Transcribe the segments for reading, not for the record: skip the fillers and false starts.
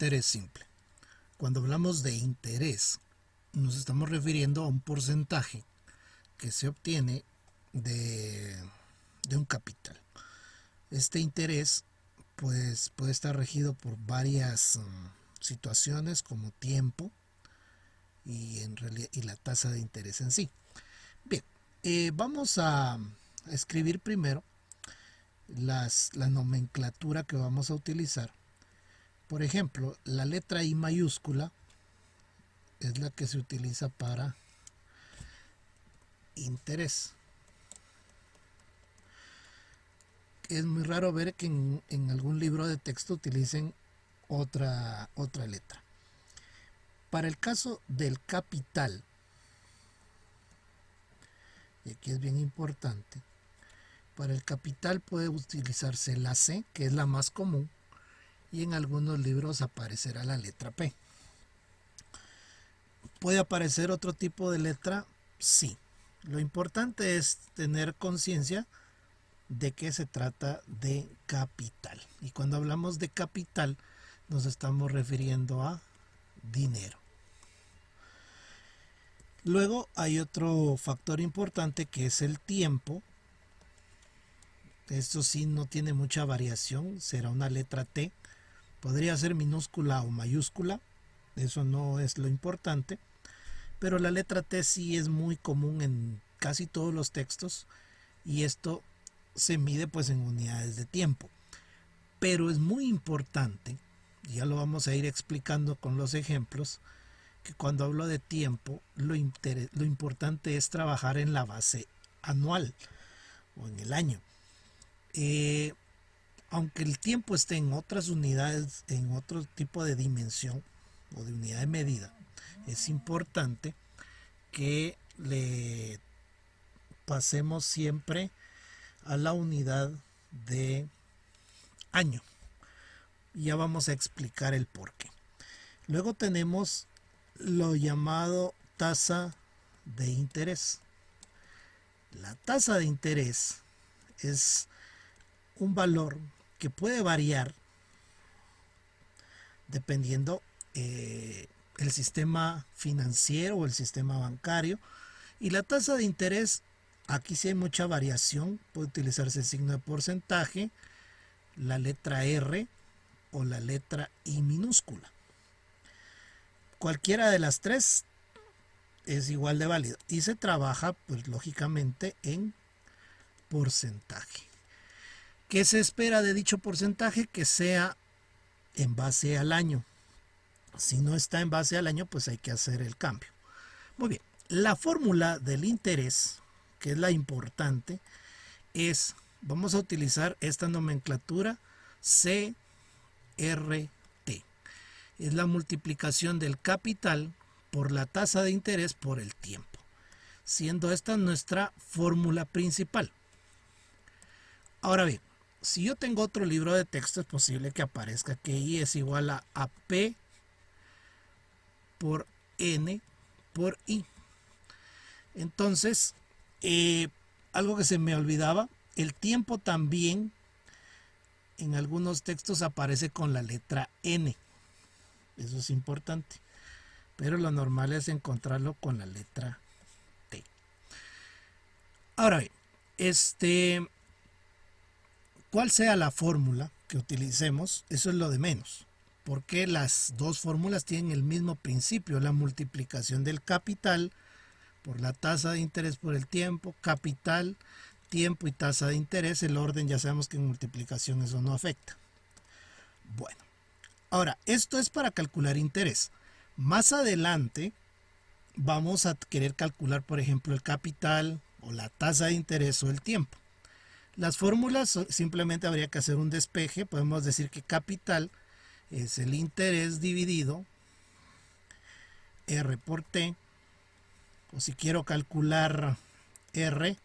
interés simple. Cuando hablamos de interés, nos estamos refiriendo a un porcentaje que se obtiene de un capital. Este interés pues puede estar regido por varias situaciones como tiempo y la tasa de interés en sí. Bien, vamos a escribir primero la nomenclatura que vamos a utilizar. Por ejemplo, la letra I mayúscula es la que se utiliza para interés. Es muy raro ver que en algún libro de texto utilicen otra letra. Para el caso del capital, y aquí es bien importante, para el capital puede utilizarse la C, que es la más común, y en algunos libros aparecerá la letra P. ¿Puede aparecer otro tipo de letra? Sí. Lo importante es tener conciencia de que se trata de capital. Y cuando hablamos de capital, nos estamos refiriendo a dinero. Luego hay otro factor importante que es el tiempo. Esto sí no tiene mucha variación, será una letra T. Podría ser minúscula o mayúscula, eso no es lo importante. Pero la letra T sí es muy común en casi todos los textos y esto se mide pues en unidades de tiempo. Pero es muy importante, ya lo vamos a ir explicando con los ejemplos, que cuando hablo de tiempo, lo importante es trabajar en la base anual o en el año. Aunque el tiempo esté en otras unidades, en otro tipo de dimensión o de unidad de medida, es importante que le pasemos siempre a la unidad de año. Ya vamos a explicar el porqué. Luego tenemos lo llamado tasa de interés. La tasa de interés es un valor que puede variar dependiendo el sistema financiero o el sistema bancario. Y la tasa de interés, aquí sí hay mucha variación. Puede utilizarse el signo de porcentaje, la letra R o la letra I minúscula. Cualquiera de las tres es igual de válido y se trabaja pues lógicamente en porcentaje. ¿Qué se espera de dicho porcentaje? Que sea en base al año. Si no está en base al año, pues hay que hacer el cambio. Muy bien, la fórmula del interés, que es la importante, vamos a utilizar esta nomenclatura CRT. Es la multiplicación del capital por la tasa de interés por el tiempo, siendo esta nuestra fórmula principal. Ahora bien, si yo tengo otro libro de texto, es posible que aparezca que I es igual a P por N por I. Entonces, algo que se me olvidaba, el tiempo también en algunos textos aparece con la letra N. Eso es importante. Pero lo normal es encontrarlo con la letra T. Ahora bien, cuál sea la fórmula que utilicemos, eso es lo de menos. Porque las dos fórmulas tienen el mismo principio, la multiplicación del capital por la tasa de interés por el tiempo, capital, tiempo y tasa de interés. El orden ya sabemos que en multiplicación eso no afecta. Bueno, ahora esto es para calcular interés. Más adelante vamos a querer calcular, por ejemplo, el capital o la tasa de interés o el tiempo. Las fórmulas simplemente habría que hacer un despeje. Podemos decir que capital es el interés dividido R por T, o si quiero calcular R,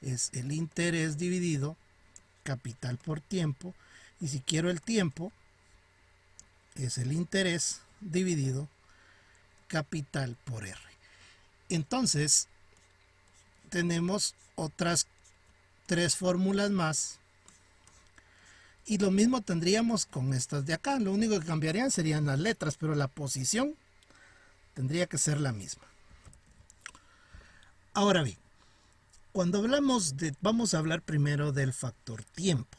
es el interés dividido capital por tiempo, y si quiero el tiempo, es el interés dividido capital por R. Entonces, tenemos otras tres fórmulas más, Y lo mismo tendríamos con estas de acá. Lo único que cambiarían serían las letras, pero la posición tendría que ser la misma. Ahora bien, cuando hablamos vamos a hablar primero del factor tiempo.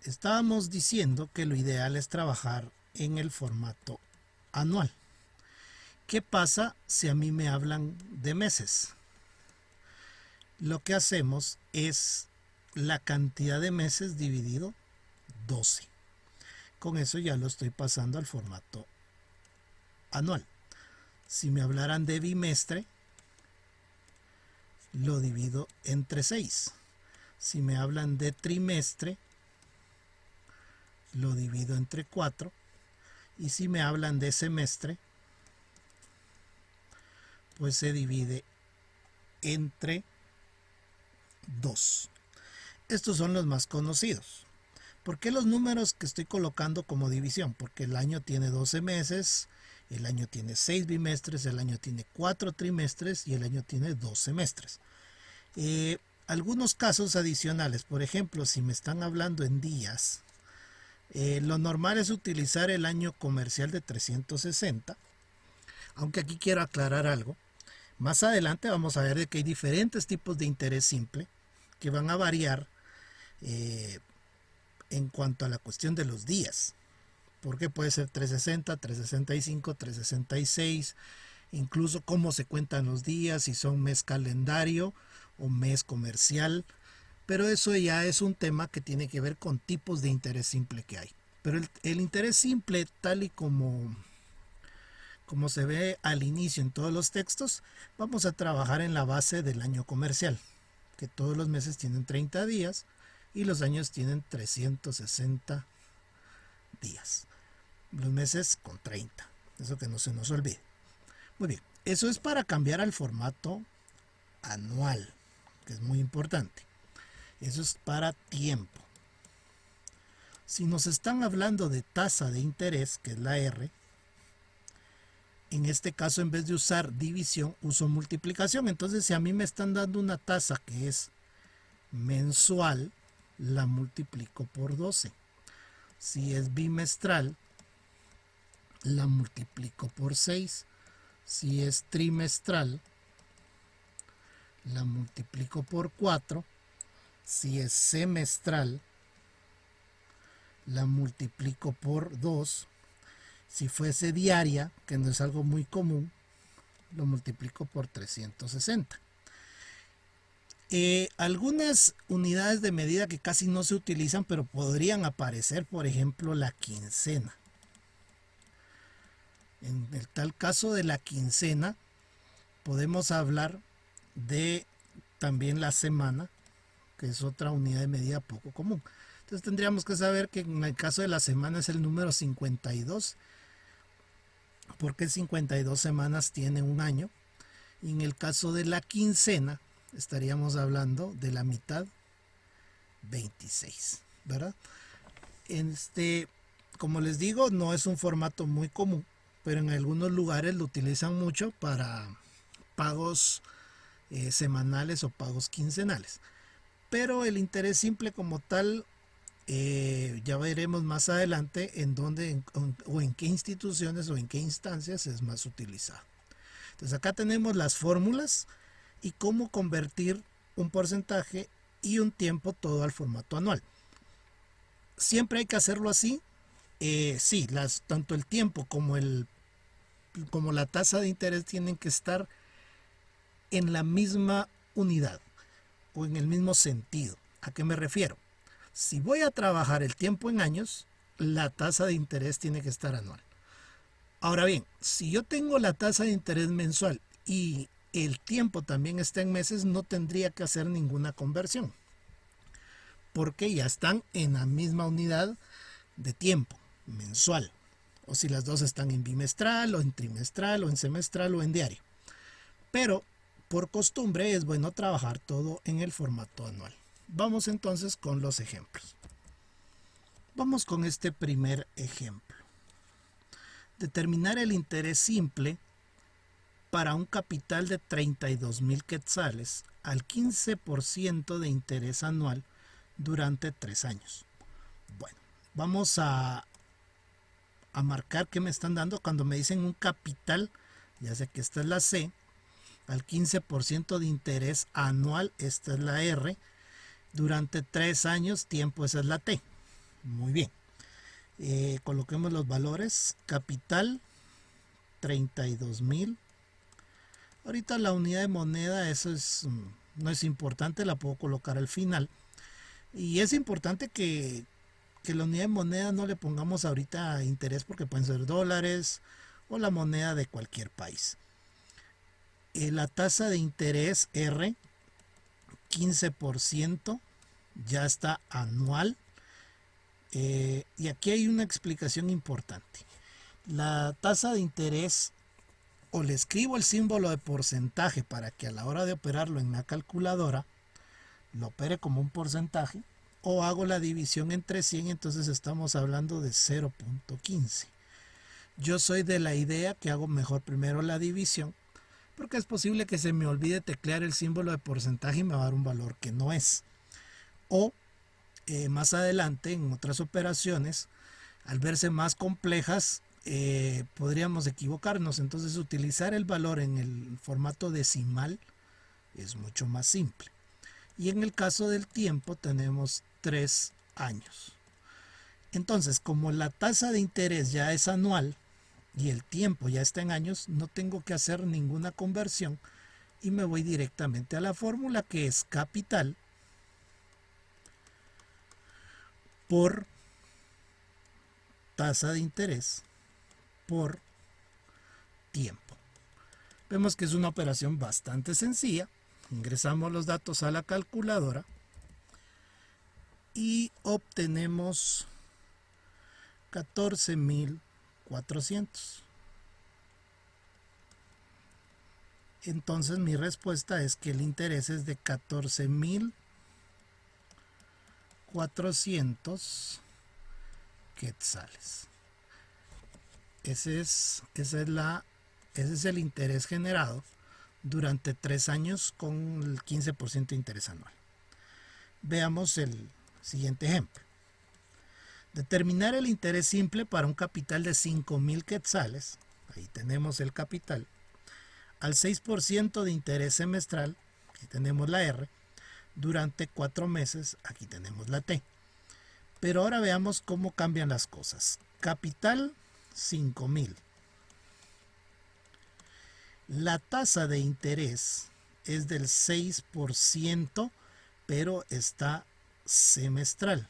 Estábamos diciendo que lo ideal es trabajar en el formato anual. ¿Qué pasa si a mí me hablan de meses? Lo que hacemos es la cantidad de meses dividido 12. Con eso ya lo estoy pasando al formato anual. Si me hablaran de bimestre, lo divido entre 6. Si me hablan de trimestre, lo divido entre 4. Y si me hablan de semestre, pues se divide entre 2. Estos son los más conocidos. ¿Por qué los números que estoy colocando como división? Porque el año tiene 12 meses, el año tiene 6 bimestres, el año tiene 4 trimestres y el año tiene 2 semestres. Algunos casos adicionales, por ejemplo, si me están hablando en días, lo normal es utilizar el año comercial de 360, aunque aquí quiero aclarar algo. Más adelante vamos a ver de que hay diferentes tipos de interés simple que van a variar en cuanto a la cuestión de los días, porque puede ser 360, 365, 366, incluso cómo se cuentan los días, si son mes calendario o mes comercial, pero eso ya es un tema que tiene que ver con tipos de interés simple que hay. Pero el interés simple, tal y como se ve al inicio en todos los textos, vamos a trabajar en la base del año comercial, que todos los meses tienen 30 días y los años tienen 360 días. Los meses con 30, eso que no se nos olvide. Muy bien, eso es para cambiar al formato anual, que es muy importante. Eso es para tiempo. Si nos están hablando de tasa de interés, que es la R, en este caso en vez de usar división, uso multiplicación. Entonces, si a mí me están dando una tasa que es mensual, la multiplico por 12. Si es bimestral, la multiplico por 6. Si es trimestral, la multiplico por 4. Si es semestral, la multiplico por 2. Si fuese diaria, que no es algo muy común, lo multiplico por 360. Algunas unidades de medida que casi no se utilizan, pero podrían aparecer, por ejemplo, la quincena. En el tal caso de la quincena, podemos hablar de también la semana, que es otra unidad de medida poco común. Entonces tendríamos que saber que en el caso de la semana es el número 52, porque 52 semanas tienen un año. Y en el caso de la quincena, estaríamos hablando de la mitad 26, ¿verdad? Como les digo, no es un formato muy común, pero en algunos lugares lo utilizan mucho para pagos semanales o pagos quincenales. Pero el interés simple como tal, ya veremos más adelante en dónde o en qué instituciones o en qué instancias es más utilizado. Entonces acá tenemos las fórmulas y cómo convertir un porcentaje y un tiempo todo al formato anual. Siempre hay que hacerlo así. Sí, tanto el tiempo como la tasa de interés tienen que estar en la misma unidad o en el mismo sentido. ¿A qué me refiero? Si voy a trabajar el tiempo en años, la tasa de interés tiene que estar anual. Ahora bien, si yo tengo la tasa de interés mensual y el tiempo también está en meses, no tendría que hacer ninguna conversión, porque ya están en la misma unidad de tiempo mensual, o si las dos están en bimestral o en trimestral o en semestral o en diario. Pero por costumbre es bueno trabajar todo en el formato anual. Vamos entonces con los ejemplos. Vamos con este primer ejemplo. Determinar el interés simple para un capital de 32,000 quetzales al 15% de interés anual durante 3 años. Bueno, Vamos a marcar qué me están dando cuando me dicen un capital. Ya sé que esta es la C. Al 15% de interés anual, esta es la R. Durante 3 años, tiempo, esa es la T. Muy bien. Coloquemos los valores. Capital, 32,000. Ahorita la unidad de moneda, no es importante, la puedo colocar al final. Y es importante que la unidad de moneda no le pongamos ahorita interés porque pueden ser dólares o la moneda de cualquier país. La tasa de interés R, 15%, ya está anual. Y aquí hay una explicación importante. La tasa de interés, o le escribo el símbolo de porcentaje para que a la hora de operarlo en la calculadora lo opere como un porcentaje, o hago la división entre 100, entonces estamos hablando de 0.15. Yo soy de la idea que hago mejor primero la división, porque es posible que se me olvide teclear el símbolo de porcentaje y me va a dar un valor que no es. O más adelante, en otras operaciones, al verse más complejas, podríamos equivocarnos. Entonces utilizar el valor en el formato decimal es mucho más simple. Y en el caso del tiempo tenemos 3 años. Entonces, como la tasa de interés ya es anual y el tiempo ya está en años, no tengo que hacer ninguna conversión y me voy directamente a la fórmula, que es capital por tasa de interés por tiempo. Vemos que es una operación bastante sencilla. Ingresamos los datos a la calculadora y obtenemos 14,400. Entonces mi respuesta es que el interés es de 14,400 quetzales. Ese es el interés generado durante 3 años con el 15% de interés anual. Veamos el siguiente ejemplo. Determinar el interés simple para un capital de 5,000 quetzales. Ahí tenemos el capital. Al 6% de interés semestral, aquí tenemos la R. Durante 4 meses, aquí tenemos la T. Pero ahora veamos cómo cambian las cosas. Capital, 5,000. La tasa de interés es del 6%, pero está semestral.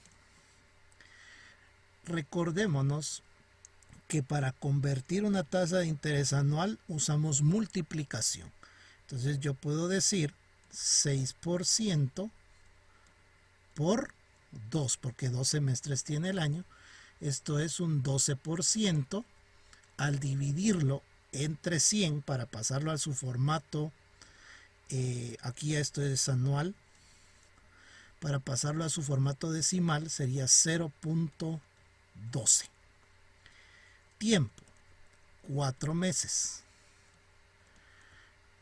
Recordémonos que para convertir una tasa de interés anual usamos multiplicación. Entonces yo puedo decir 6% por 2, porque 2 semestres tiene el año. Esto es un 12%. Al dividirlo entre 100 para pasarlo a su formato, aquí esto es anual, para pasarlo a su formato decimal sería 0.12. Tiempo, 4 meses.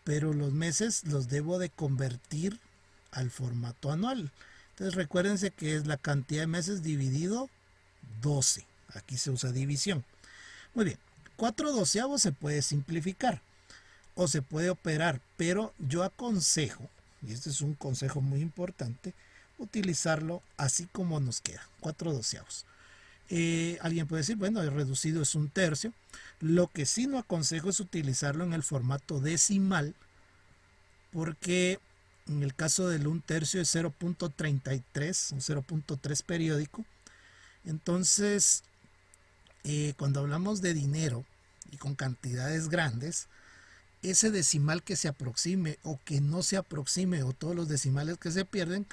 Pero los meses los debo de convertir al formato anual. Entonces recuérdense que es la cantidad de meses dividido 12. Aquí se usa división. Muy bien, 4/12 se puede simplificar o se puede operar, pero yo aconsejo, y este es un consejo muy importante, utilizarlo así como nos queda, 4/12. Alguien puede decir, bueno, el reducido es 1/3. Lo que sí no aconsejo es utilizarlo en el formato decimal, porque en el caso del 1/3 es 0.33, un 0.3 periódico. Entonces, cuando hablamos de dinero y con cantidades grandes, ese decimal que se aproxime o que no se aproxime, o todos los decimales que se pierden,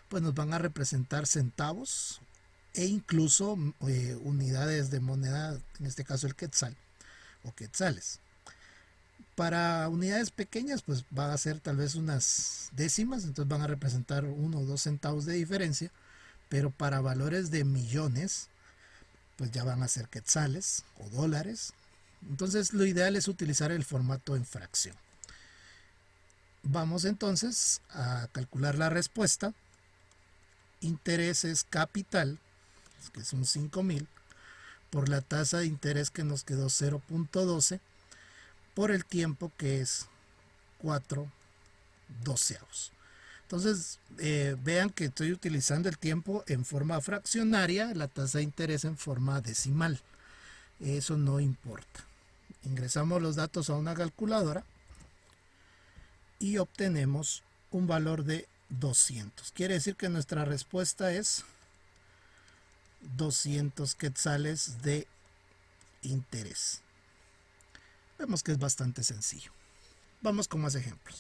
pues nos van a representar centavos e incluso unidades de moneda, en este caso el quetzal o quetzales. Para unidades pequeñas pues va a ser tal vez unas décimas, entonces van a representar 1 o 2 centavos de diferencia, pero para valores de millones pues ya van a ser quetzales o dólares. Entonces lo ideal es utilizar el formato en fracción. Vamos entonces a calcular la respuesta. Interés es capital que son 5.000, por la tasa de interés que nos quedó 0.12, por el tiempo que es 4/12. Entonces, vean que estoy utilizando el tiempo en forma fraccionaria, la tasa de interés en forma decimal. Eso no importa. Ingresamos los datos a una calculadora y obtenemos un valor de 200. Quiere decir que nuestra respuesta es 200 quetzales de interés. Vemos que es bastante sencillo. Vamos con más ejemplos.